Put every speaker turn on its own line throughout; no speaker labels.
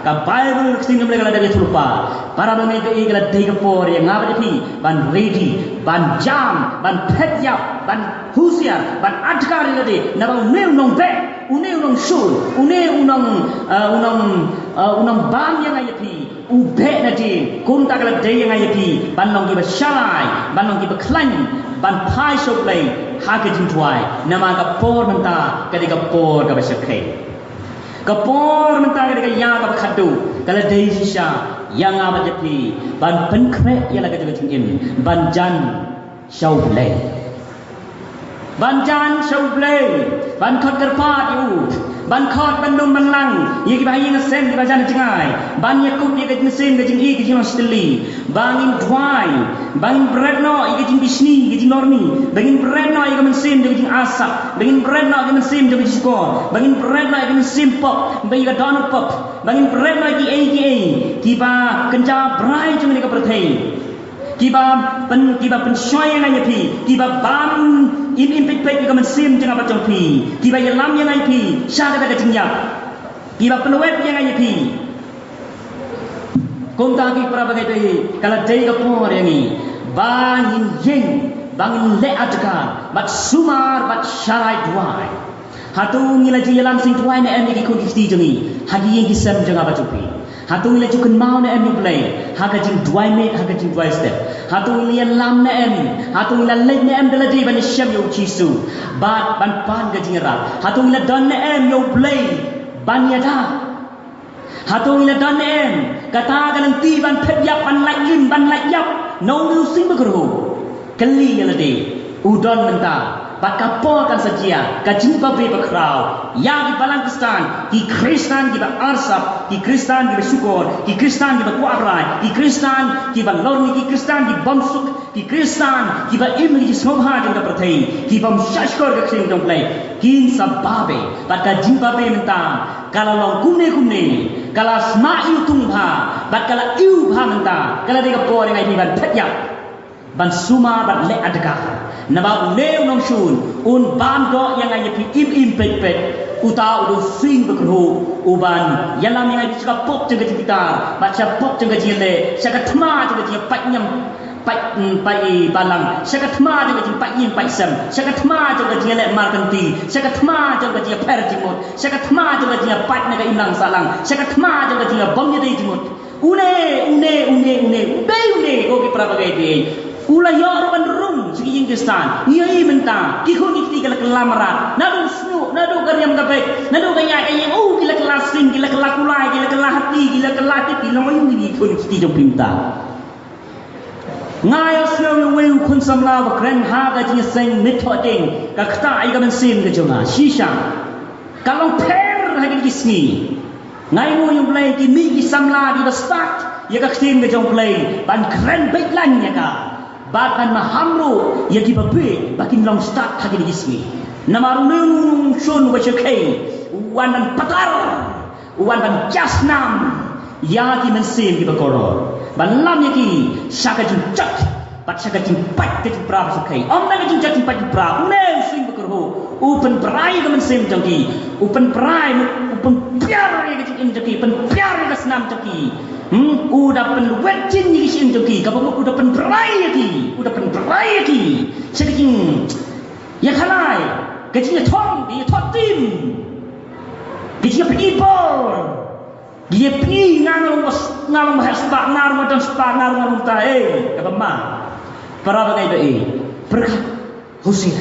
ka Bible sing mereka ada lupa para mereka igala dega por yang ngapa pi ban ready ban jam ban petya ban husia ban adkar lade na bang new nong be une unong shul une unong bam yang ai pi ube na di kun ta kala de yang ai pi ban nong ki ba shalai ban nong ki ba klan ban pai shop lay ha ke jin twai nama ka por menta ka de ka por ka ba shakhe kapor mentang dekat yang apa khadu kalau dari sisa yang apa jadi ban penkre yang lagi juga cingin banjan shauble banjan shauble ban khot kerpat you ban khot bandung banlang ye ki bayi ngasem di bajan cengai ban yakub ye ke mesin ke jingi ke jino steli bangin dwai bangin bredno ye ke jing bisni ke jing normi bangin bredno ye ke mesin ke jing asap bangin bredno ye ke mesin ke jing skor bangin bredno ye ke mesin pop bangin ke don pop bangin bredno ye ki ba kenja brai jung ni ke perthai kiba penshoy yang ai pi kiba bam in pek ke mesin jeng apa jong pi kiba yelam yang ai pi sya kata ke jingjap kiba penuet yang ai pi konta ki para bagai dei kala dei ka por yang ni bangin yeng bangin le adka bat sumar bat syarai duai hatu ngila ji yelam sing duai ne em ki ko ki jongi hagi yang kisam jeng apa jong pi hatu ngila jukan mau ne em play haga jing duai me haga jing duai step hatu ngila lam ne em hatu ngila le ne em dala di ban syam yo chisu ban pan ga jing ra hatu ngila don ne em yo play ban yada hatu ngila don ne em kata galang ti ban phet yap ban lai lim ban lai yap no nu sing bagro kali yala de udon menta bat kapor kan sajia ka jimpa be bakrau ya di Palestin di Kristen di arsap di Kristen di syukur di Kristen di kuabrai di Kristen di lorni di Kristen di bamsuk di Kristen di imri di smobha jeng perthai di bam shashkor ga sing dong play kin sababe bat ka jimpa be menta kala long kumne kala smaiu tungha bat kala iu bha menta kala de ka por ngai di ban phetya ban suma ban le adka naba uneu nong shun un ban do yang ai pi im pet uta udu sing bekru uban yalam yang ai cika pop jeng kita baca pop jeng jile sakatma jeng patnyam pai balang sakatma jeng pai yin pai sam sakatma jeng jile markanti sakatma jeng per jimot sakatma jeng pat naga inang salang sakatma jeng bom yade jimot une ko ki prabagai de ula yor bandrung sigi Inggristan iya menta ki khoni ti kala kelamrat nadu snu nadu karyam kapek nadu kaya kaya gila kelasing gila kelakulai gila kelahati gila kelati piloy ni khoni ti jom pinta ngai snu we kun samla ba kren ha ga ji seng mithoding ka khta ai ga men sim ga jona shisha kalong per ha gi sni ngai mo yung play ki mi ki samla di ba start ya ka khtim ga jong play ban kren bek lan ya ka bahkan mahamro yagi babe bakin long start hagi di sini namarunung shun wa shakai wanan patar wanan jasnam yagi mensin di bakoro balam yagi shaka jin chat bat shaka jin pat ke prab shakai omna jin chat pat prab ne sing bakoro open prai ga mensin jagi open prai open piar yagi jin jagi pen piar ga snam jagi udah penluet jin ni sin jogi kapag udah penberai lagi sekiting ya kalai gajinya thong dia thot tim gajinya pergi bol dia pergi ngalong haspa ngalong ta kapama para bagai doi berkat Hosea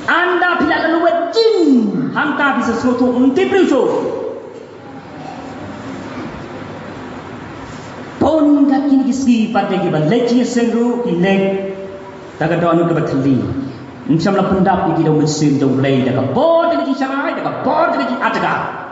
anda bila keluar jin hanta bisa sesuatu untuk berusuh pon kat kini kiski pada kita leci sengru ilek taga donu ke batli insam la pendap iki do mesin do play daga bod iki sarai daga bod iki ataga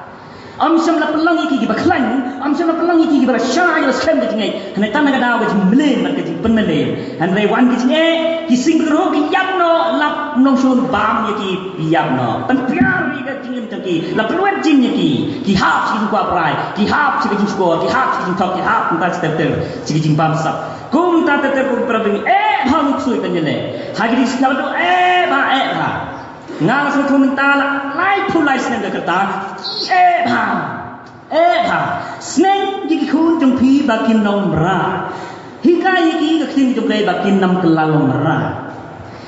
amsam la pelang iki ki baklan amsam la pelang iki ki ba shai la skem de ngai hana tan daga dawa ji mlen man ke ji penmele han re wan ki ngai ki sing ro ki yap no lap nong shon bam iki yap no pen piar ni ka jingim taki la peluet jing iki ki hap si kwa prai ki hap si ki score ki hap si top ki hap ta step ter si ki bam sap kum ta ta ter kum prabing bang sui kan jene hagi di sinaw do ba ngang sa tuminta lai pulai sinang kata bang ki bakin nong mera hikai ki ka kim jong play bakin nam kelalong mera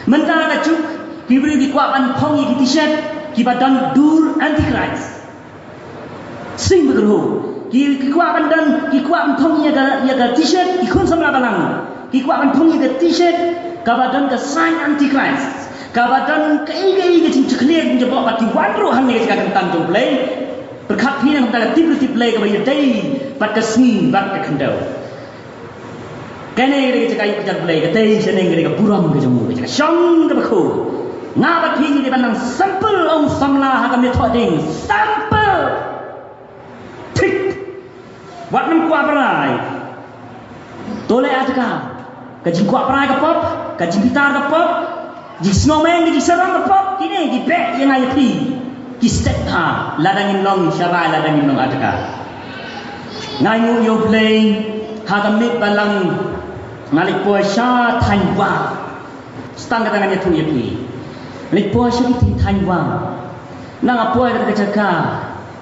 mentang ka cuk ki beri ki kuapan phong ki t-shirt ki badan dur antichrist sing bergeru ki kuapan dan ki kuapan phong ya ga t-shirt ki kun samla balang ki kuapan phong ya ga t-shirt ka badan ka sign antichrist ka badan ka igai ga cing ceklian je bawa ki wanro han ne ka kentang jong play berkat ni nak tak tip play ke bagi day bat ke sini bat ke kendau kene dia cakap ikut play ke day seneng dia buram ke jemu dia cakap syong ke baku ngabat ni dia pandang sampel om samla hakam dia thoding sampel tik wat nam kuat berai tole adaka ke jing kuat berai ke pop ke jing gitar ke pop jing snowman ke jing sarang ke pop kini di back yang ai pi ki step ha ladangin long syarai ladangin long adaka ngayu yo play hagamit balang ngalik po sya thanwa stang katangan tu yepi ngalik po sya ti thanwa nang apoy ka jaka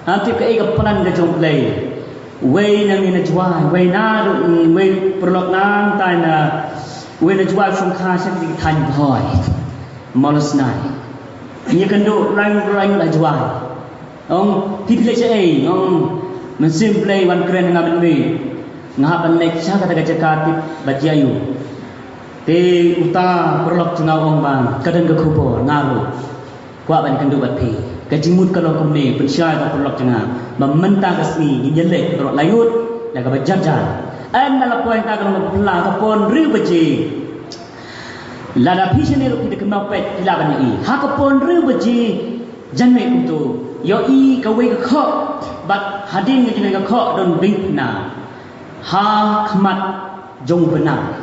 antip ka ega pelan ka jong play way nang ina jwa way na way perlok nang tai na way na jwa song kha sya ti than boy molos nai ia kendo rang la jual ong tipilek ai ong mesin play wan keren ngam ni ngapan lek cha kata jakatip bajayu te uta perlok jengau ong bang kadang ke kubo ngalu kwa ban kendo bat pi kajimut kalau kumni pensyai ka perlok jengau mementang kesni njelek perlok layut la ka bajajan an la poin ta kalau pela ka pon riu baji lada pisane ro kita kenal pet ilaban ni hakapon ru baji janme untuk yo I ka we ka kho bat hadin ngi ka kho don bing na ha khmat jong benar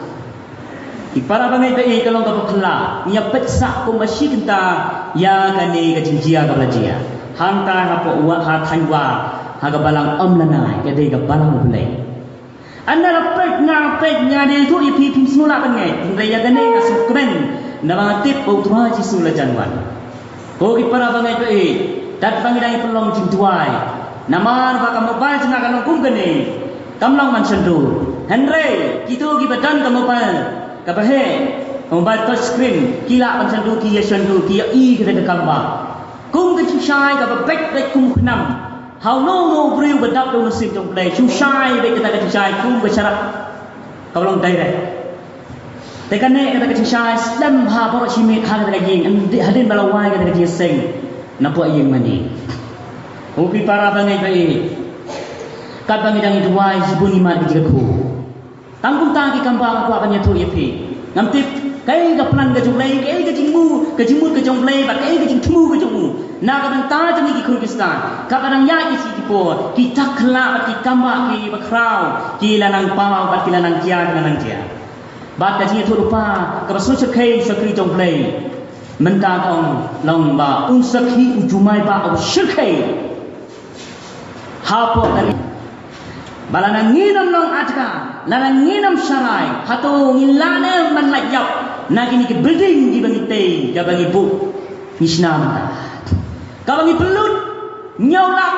ipara bangai pe kalau ka pekla nya petsa ko masih kita ya kani ka jinjia ka belajia hanta ha po wa ha thanwa ha ka balang om lanai ka de ka balang bulai anda dapat ngapet nyade tu ipi pim semula bangai raya gane ngasuk keren nama tip utra ci sula janwan ko ki para bangai tu dat bangai dai pelong jing tuai namar ba ka mobile jina kan kum gane kamlang man sendu henry kitu ki badan ka mobile ka bahe mobile touch screen kila man sendu ki ya sendu ki ya I ka kamba kum ka chi shai ka ba back kum khnam how no beriu bedap do nasib jong play chu shai be kita shai kum bersyarat kau long direct tekan ne kata shai slam ha por chimit ha kata lagi hadin balawai kata lagi seng napo ayeng mani upi para bangai bai kat bangai dang duai sibun iman ke ku tanggung tang ki kambang aku apanya tu yepi ngamtip kai ka plan ka jong play kai ka jingmu ka jong play ba kai ka jing thmu ka jong na ka bang ta jami ki Kyrgyzstan ka kadang ya ki si po ki takla bat ki kamba ki bakrau ki lanang pau bat ki lanang dia bat ka ji thu pa ka ba su kai sakri jong play menta ong long ba un sakhi ujumai ba au shirkai ha po tari balana nginam nong atka lana nginam syarai hatu ngilane man lajap na kini ke building di bangite ka bangi bu nisna mata kalau ni belut nyolak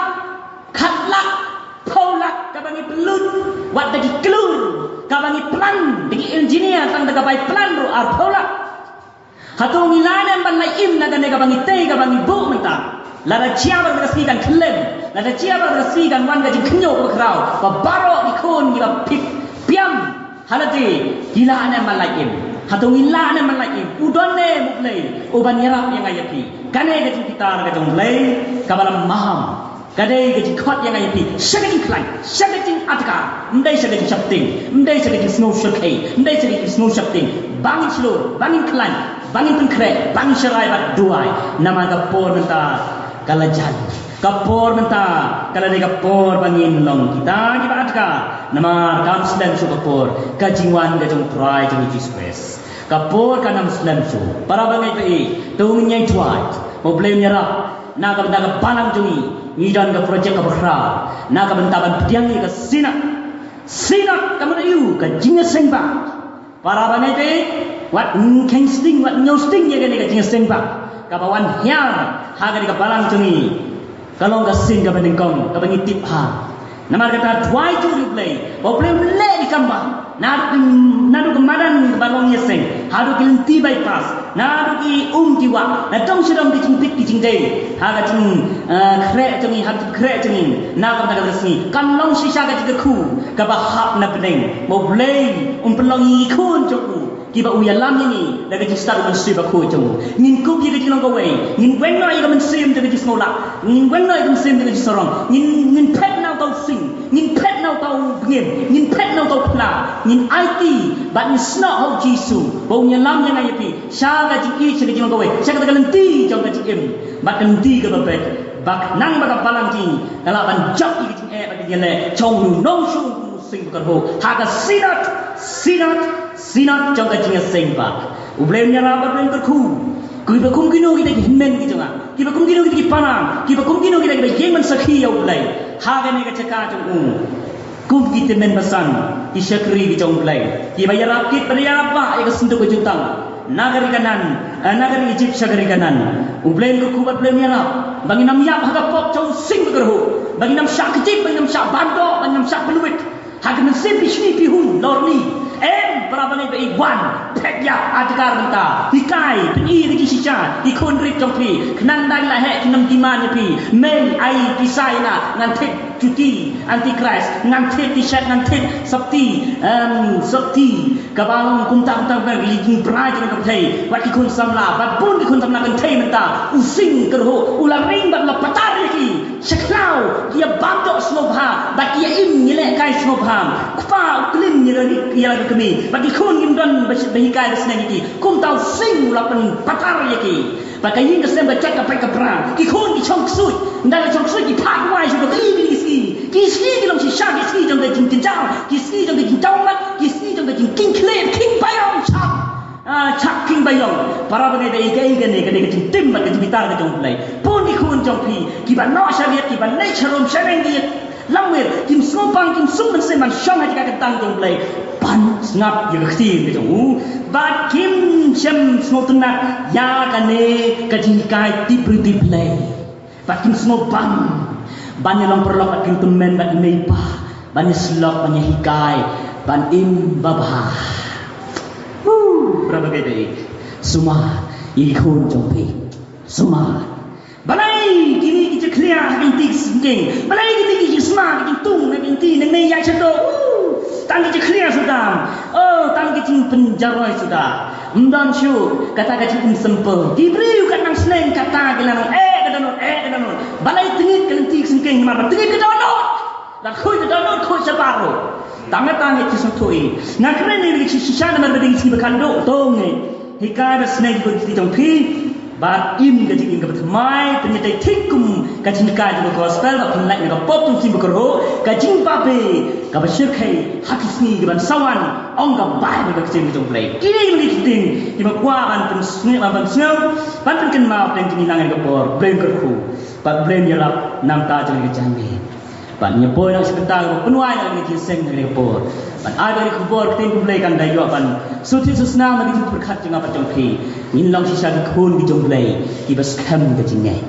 khatlak polak kabangi belut wat dagi kelur kabangi plan dagi engineer tang daga bai plan ro ar polak hatong ngilane ban lai im na gane kabangi te kabangi bu menta lada ciabar daga spi kan klem lada ciabar daga spi kan wan gaji knyo ko krau ba baro ikon ni ba pip piam halati gila ane ban lai im hatong ngilane ban lai im udone muklei uban yarap yang ayapi kane gaji kita ga jong lay kabalam maham kade gaji khot yang ai pi shagaji klai shagaji atka ndai shagaji shapting ndai shagaji snow shakai ndai shagaji snow shapting bangin slow bangin klai bangin pun krek bangin sharai bat duai nama ka por menta kalajan kapor menta kala de kapor bangin long kita ki atka nama kam slam su kapor kajingwan ga jong try jong Jesus kapor kanam slam su para bangai pe tung nyai tuai mo blame nyara na ka benda ka balang jungi ni dan ka project ka berkra na ka benda ban pediang ni ka sinak kamu na yu ka jinga sengba para bangai pe wat keng sting wat nyau sting ye ka jinga sengba ka bawan hiar ha ka balang jungi kalau ka sing ka banding kong ka bangi tip ha Nama kata dua itu replay. Problem le di kambang. Nadu kemadan balong yeseng. Hadu kilenti bypass. Nadu ki jiwa. Natong sedang dicimpit dicingdai. Haga cing krek cengi hadu krek cengi. Naga naga resmi. Kalong sisa ga ku. Kabahap na peneng. Problem pelong ikun coku. Kiba uya lam ini daga jing start mensui ba ko jong ngin ku ki jing long away ngin wen no iga mensim daga jing snola ngin wen no iga mensim daga jing sorong ngin pet now tau sing ngin pet now tau ngin pet now tau pla ngin IT but ni snot ho jisu bo uya lam yang ai pi sha ga jing i daga jing long away sha ga daga lenti jong ga jing im but lenti ga ba bak nang ba ka palang jing kala ban jok i jing e ba jing le chong nu nong shu sing ba ho ha ga sinat trong cái chuyện sinh bạc, ublen nhà ra bắt lên berku, kita kum kino kita himen kita ngah, kita kum kino kita panang, kita kum kino kita yemen sakhi ublen, haga ni kacaka trong kum kita men basan, isyakri kita ublen, kita bayar rapid pada apa, ia kesentuh kejutang, nagari Egypt syagari kanan, ublen berku bat ublen nyarap, bagi nam yap haga pop trong sing berku, bagi nam syak kecil, bagi nam syak bandok, bagi nam syak peluit, haga nam sempi sini pihun lorni. Berapa ni iwan pekya adikar benta hikai peni di kisah ikon rik jompi kenan dai lah hek kinam diman pi mei ai pisai na ngantet cuti antikris ngantet t-shirt ngantet sakti kabalong kumtam ber lijing brai jeng kapthei wat ikon samla bat pun ikon samla kan thei menta using kerho ularing bat la patar ki seklau dia bandok snobha bat dia im nyele kai snobha kpa uklim nyele dia kami bagi kun gimdan bahikai senang iki kum tau sing lapan patar iki pakai yin kesem bacak kapai kapra ki kun ki chong sui ndai chong sui ki phak wai su ki ni ski ki long si sha ki ski jong de jing jao ki ski jong de jing jao mat ki ski jong de jing king claim king bayong chak king bayong para bane de ikai ne ke jing tim mat ke bitar ke jong play pun ki kun jong pi ki ban no shaviet ki ban nei charom shareng ki lamwir kim sopang kim sum men seman shong ha ka tang jong play pan ngap ye khti ke jong ba kim chem snotna ya kane ka jing kai ti priti play ba kim snot ban ye long perlok kim temen ba nei pa ban ye slok ban ye hikai ban im babha berapa gede suma ikun jompi suma balai kini kita clear intik singking balai kita smart kita tung inti nang nei ya chado tang kita clear sudah tang kita penjaroi sudah mdan syu kata kita simple diberi kat nang seneng kata gila nang kata non balai tengit kan intik singking mar tengit ke download dan khoi ke download khoi sabaro tang itu sotoi nak kena ni sisa nama berding si berkanduk tong hikar seneng kita jompi bat im gaji ing gabat mai penyetai tikum gaji kai jeng gospel ba penlak ne pop tum sim berkero gaji pape gabat syirkai hakisni gaban sawan ong ga bai ba gaji jong play kini ni ting di ma kwa ban pen sne ban snow ban pen ken ma pen kini nangan gapor blame kerku bat blame yalap nam ta jeng jambi ban nyepoi nak sebentar penuai nak ni seng ni gapor ban ai bari kubor tin play kan dayo ban suti susna ma di berkat jeng apa jong pi in long sisa kun di jong play ki bas kam gaji ngai